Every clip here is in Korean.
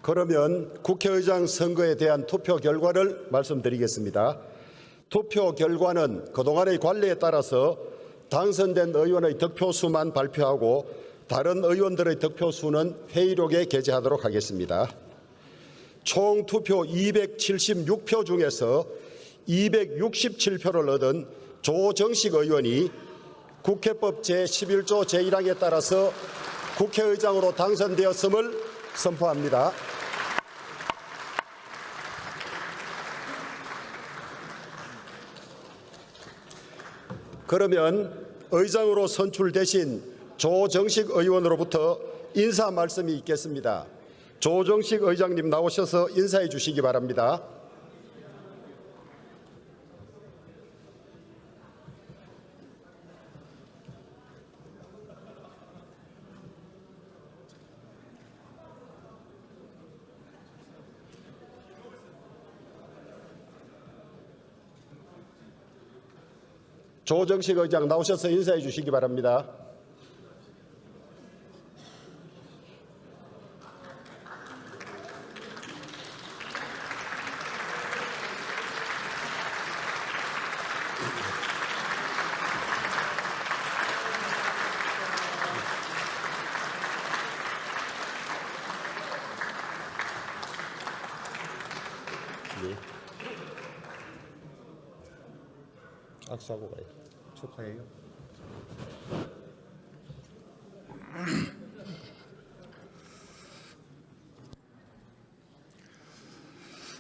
그러면 국회의장 선거에 대한 투표 결과를 말씀드리겠습니다. 투표 결과는 그동안의 관례에 따라서 당선된 의원의 득표수만 발표하고 다른 의원들의 득표수는 회의록에 게재하도록 하겠습니다. 총 투표 276표 중에서 267표를 얻은 조정식 의원이 국회법 제11조 제1항에 따라서 국회의장으로 당선되었음을 선포합니다. 그러면 의장으로 선출되신 조정식 의원으로부터 인사 말씀이 있겠습니다. 조정식 의장님 나오셔서 인사해 주시기 바랍니다. 조정식 의장 나오셔서 인사해 주시기 바랍니다. 악수하고 가요. 축하해요.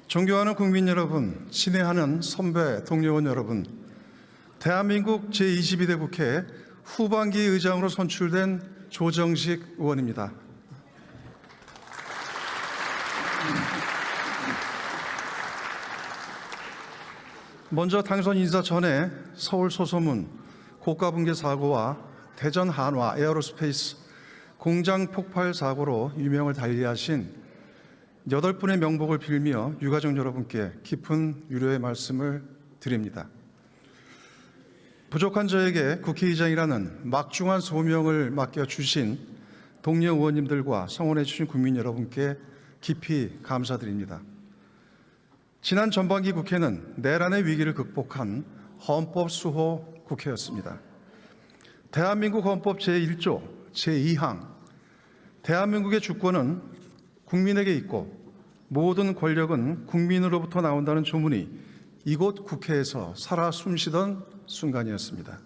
존경하는 국민 여러분, 친애하는 선배 동료원 여러분, 대한민국 제22대 국회 후반기 의장으로 선출된 조정식 의원입니다. 먼저 당선 인사 전에 서울 소소문, 고가 붕괴 사고와 대전 한화 에어로스페이스 공장 폭발 사고로 유명을 달리하신 8분의 명복을 빌며 유가족 여러분께 깊은 위로의 말씀을 드립니다. 부족한 저에게 국회의장이라는 막중한 소명을 맡겨주신 동료 의원님들과 성원해 주신 국민 여러분께 깊이 감사드립니다. 지난 전반기 국회는 내란의 위기를 극복한 헌법 수호 국회였습니다. 대한민국 헌법 제1조 제2항 대한민국의 주권은 국민에게 있고 모든 권력은 국민으로부터 나온다는 조문이 이곳 국회에서 살아 숨쉬던 순간이었습니다.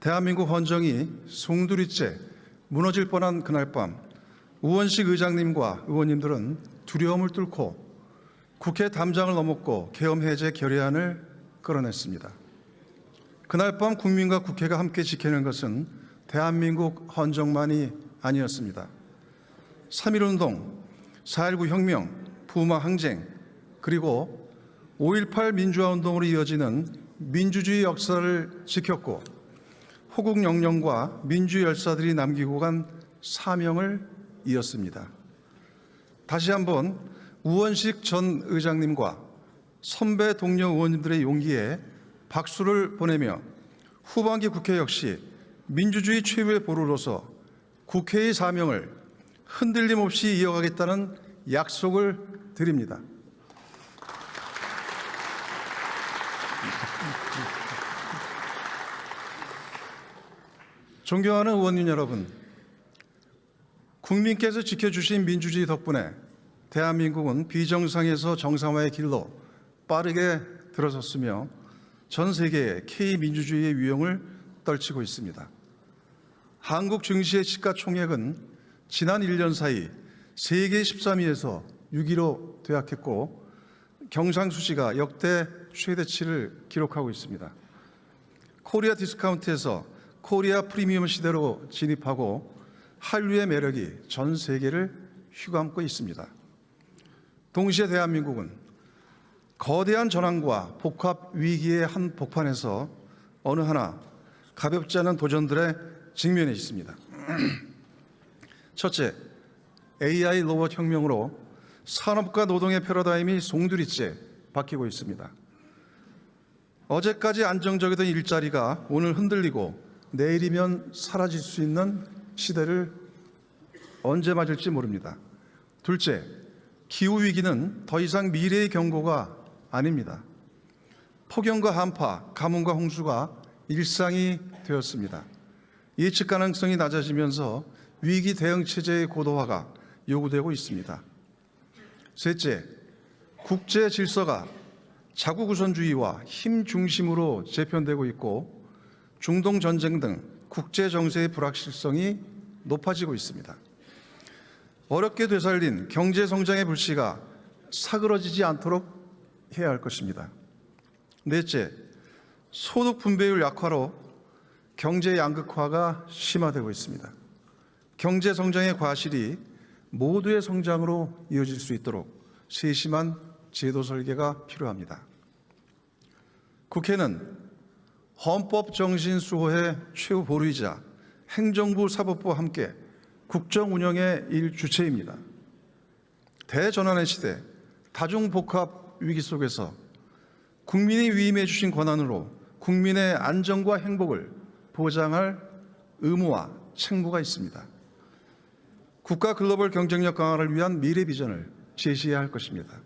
대한민국 헌정이 송두리째 무너질 뻔한 그날 밤 우원식 의장님과 의원님들은 두려움을 뚫고 국회 담장을 넘었고 계엄 해제 결의안을 끌어냈습니다. 그날 밤 국민과 국회가 함께 지켜낸 것은 대한민국 헌정만이 아니었습니다. 3.1운동, 4.19 혁명, 부마 항쟁, 그리고 5.18 민주화운동으로 이어지는 민주주의 역사를 지켰고 호국 영령과 민주 열사들이 남기고 간 사명을 이었습니다. 다시 한번 우원식 전 의장님과 선배 동료 의원님들의 용기에 박수를 보내며 후반기 국회 역시 민주주의 최후의 보루로서 국회의 사명을 흔들림 없이 이어가겠다는 약속을 드립니다. 존경하는 의원님 여러분, 국민께서 지켜주신 민주주의 덕분에 대한민국은 비정상에서 정상화의 길로 빠르게 들어섰으며 전 세계의 K민주주의의 위용을 떨치고 있습니다. 한국 증시의 시가총액은 지난 1년 사이 세계 13위에서 6위로 도약했고 경상수지가 역대 최대치를 기록하고 있습니다. 코리아 디스카운트에서 코리아 프리미엄 시대로 진입하고 한류의 매력이 전 세계를 휘감고 있습니다. 동시에 대한민국은 거대한 전환과 복합 위기의 한 복판에서 어느 하나 가볍지 않은 도전들에 직면해 있습니다. 첫째, AI 로봇 혁명으로 산업과 노동의 패러다임이 송두리째 바뀌고 있습니다. 어제까지 안정적이던 일자리가 오늘 흔들리고 내일이면 사라질 수 있는 시대를 언제 맞을지 모릅니다. 둘째, 기후위기는 더 이상 미래의 경고가 아닙니다. 폭염과 한파, 가뭄과 홍수가 일상이 되었습니다. 예측 가능성이 낮아지면서 위기 대응 체제의 고도화가 요구되고 있습니다. 셋째, 국제 질서가 자국 우선주의와 힘 중심으로 재편되고 있고 중동 전쟁 등 국제 정세의 불확실성이 높아지고 있습니다. 어렵게 되살린 경제 성장의 불씨가 사그러지지 않도록 해야 할 것입니다. 넷째, 소득 분배율 약화로 경제 양극화가 심화되고 있습니다. 경제 성장의 과실이 모두의 성장으로 이어질 수 있도록 세심한 제도 설계가 필요합니다. 국회는 헌법 정신 수호의 최후 보루이자 행정부 사법부와 함께 국정 운영의 일주체입니다. 대전환의 시대, 다중복합 위기 속에서 국민이 위임해 주신 권한으로 국민의 안정과 행복을 보장할 의무와 책무가 있습니다. 국가 글로벌 경쟁력 강화를 위한 미래 비전을 제시해야 할 것입니다.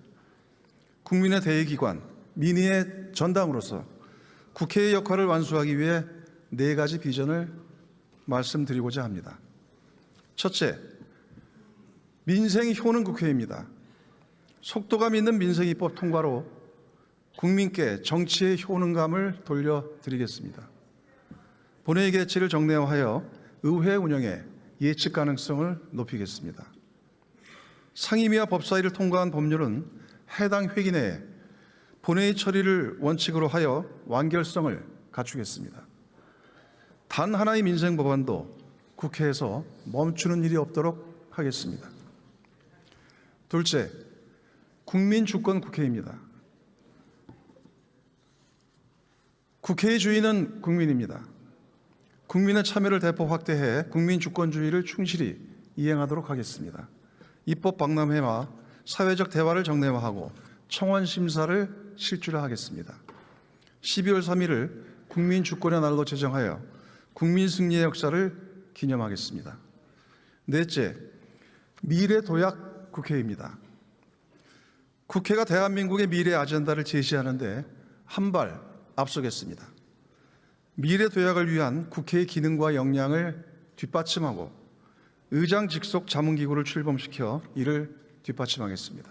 국민의 대의기관, 민의의 전당으로서 국회의 역할을 완수하기 위해 4가지 비전을 말씀드리고자 합니다. 첫째, 민생이 효는 국회입니다. 속도감 있는 민생입법 통과로 국민께 정치의 효능감을 돌려드리겠습니다. 본회의 개최를 정례화하여 의회 운영의 예측 가능성을 높이겠습니다. 상임위와 법사위를 통과한 법률은 해당 회기 내에 본회의 처리를 원칙으로 하여 완결성을 갖추겠습니다. 단 하나의 민생 법안도 국회에서 멈추는 일이 없도록 하겠습니다. 둘째, 국민주권 국회입니다. 국회의 주인은 국민입니다. 국민의 참여를 대폭 확대해 국민주권주의를 충실히 이행하도록 하겠습니다. 입법 박람회와 사회적 대화를 정례화하고 청원 심사를 실질화하겠습니다. 12월 3일을 국민주권의 날로 제정하여 국민 승리의 역사를 기념하겠습니다. 넷째, 미래도약 국회입니다. 국회가 대한민국의 미래 아젠다를 제시하는데 한 발 앞서겠습니다. 미래도약을 위한 국회의 기능과 역량을 뒷받침하고 의장 직속 자문기구를 출범시켜 이를 뒷받침하겠습니다.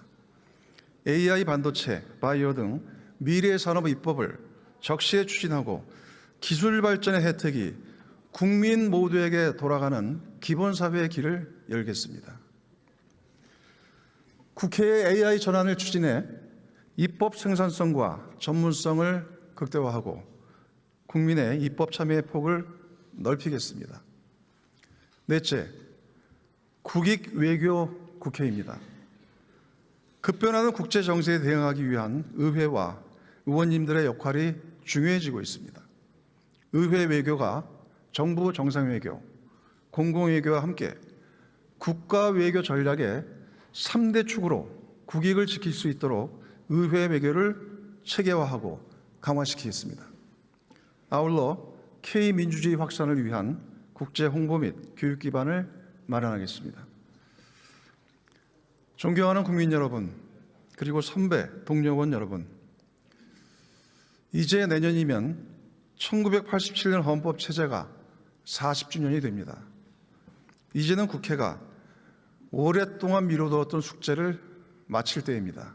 AI 반도체, 바이오 등 미래 산업 입법을 적시에 추진하고 기술 발전의 혜택이 국민 모두에게 돌아가는 기본사회의 길을 열겠습니다. 국회의 AI 전환을 추진해 입법 생산성과 전문성을 극대화하고 국민의 입법 참여의 폭을 넓히겠습니다. 넷째, 국익 외교 국회입니다. 급변하는 국제 정세에 대응하기 위한 의회와 의원님들의 역할이 중요해지고 있습니다. 의회 외교가 정부 정상외교, 공공외교와 함께 국가 외교 전략의 3대 축으로 국익을 지킬 수 있도록 의회 외교를 체계화하고 강화시키겠습니다. 아울러 K민주주의 확산을 위한 국제 홍보 및 교육 기반을 마련하겠습니다. 존경하는 국민 여러분, 그리고 선배, 동료원 여러분, 이제 내년이면 1987년 헌법 체제가 40주년이 됩니다. 이제는 국회가 오랫동안 미뤄두었던 숙제를 마칠 때입니다.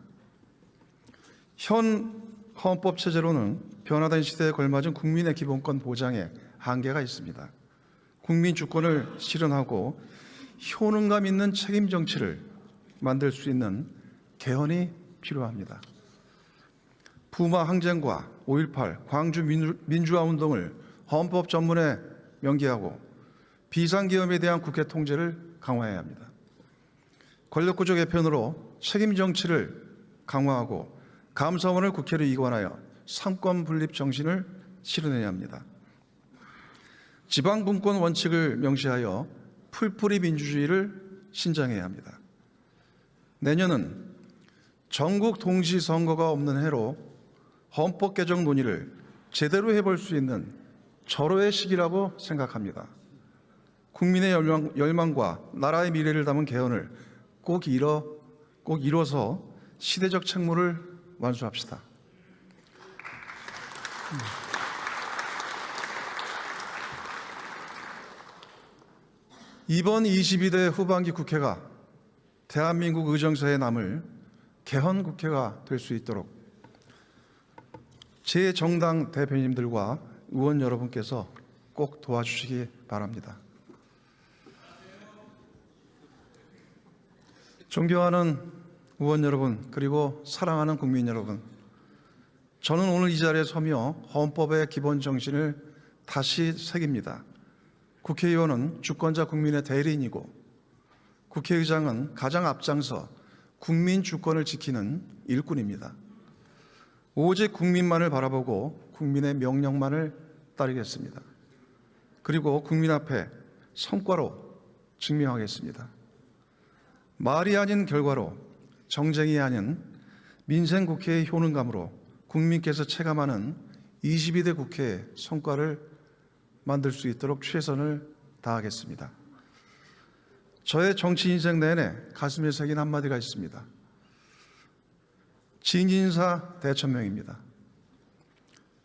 현 헌법 체제로는 변화된 시대에 걸맞은 국민의 기본권 보장에 한계가 있습니다. 국민 주권을 실현하고 효능감 있는 책임 정치를 만들 수 있는 개헌이 필요합니다. 부마 항쟁과 5.18 광주 민주화 운동을 헌법 전문에 명기하고 비상계엄에 대한 국회 통제를 강화해야 합니다. 권력구조 개편으로 책임 정치를 강화하고 감사원을 국회로 이관하여 상권 분립 정신을 실현해야 합니다. 지방분권 원칙을 명시하여 풀뿌리 민주주의를 신장해야 합니다. 내년은 전국 동시 선거가 없는 해로 헌법 개정 논의를 제대로 해볼 수 있는 절호의 시기라고 생각합니다. 국민의 열망과 나라의 미래를 담은 개헌을 꼭 이뤄서 시대적 책무를 완수합시다. 이번 22대 후반기 국회가 대한민국 의정서에 남을 개헌 국회가 될 수 있도록 제 정당 대표님들과 의원 여러분께서 꼭 도와주시기 바랍니다. 존경하는 의원 여러분, 그리고 사랑하는 국민 여러분, 저는 오늘 이 자리에 서며 헌법의 기본 정신을 다시 새깁니다. 국회의원은 주권자 국민의 대리인이고 국회의장은 가장 앞장서 국민 주권을 지키는 일꾼입니다. 오직 국민만을 바라보고 국민의 명령만을 따르겠습니다. 그리고 국민 앞에 성과로 증명하겠습니다. 말이 아닌 결과로, 정쟁이 아닌 민생국회의 효능감으로 국민께서 체감하는 22대 국회의 성과를 만들 수 있도록 최선을 다하겠습니다. 저의 정치 인생 내내 가슴에 새긴 한마디가 있습니다. 진인사 대천명입니다.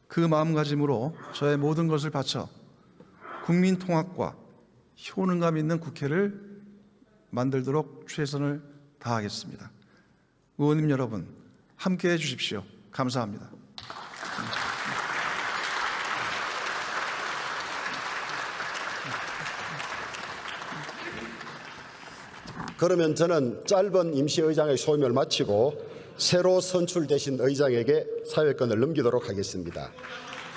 그 마음가짐으로 저의 모든 것을 바쳐 국민 통합과 효능감 있는 국회를 만들도록 최선을 다하겠습니다. 의원님 여러분, 함께해 주십시오. 감사합니다. 그러면 저는 짧은 임시의장의 소임을 마치고 새로 선출되신 의장에게 사회권을 넘기도록 하겠습니다.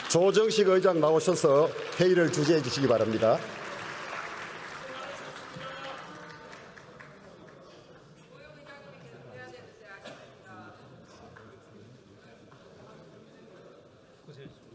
조정식 의장 나오셔서 회의를 주재해 주시기 바랍니다. 고생하셨습니다.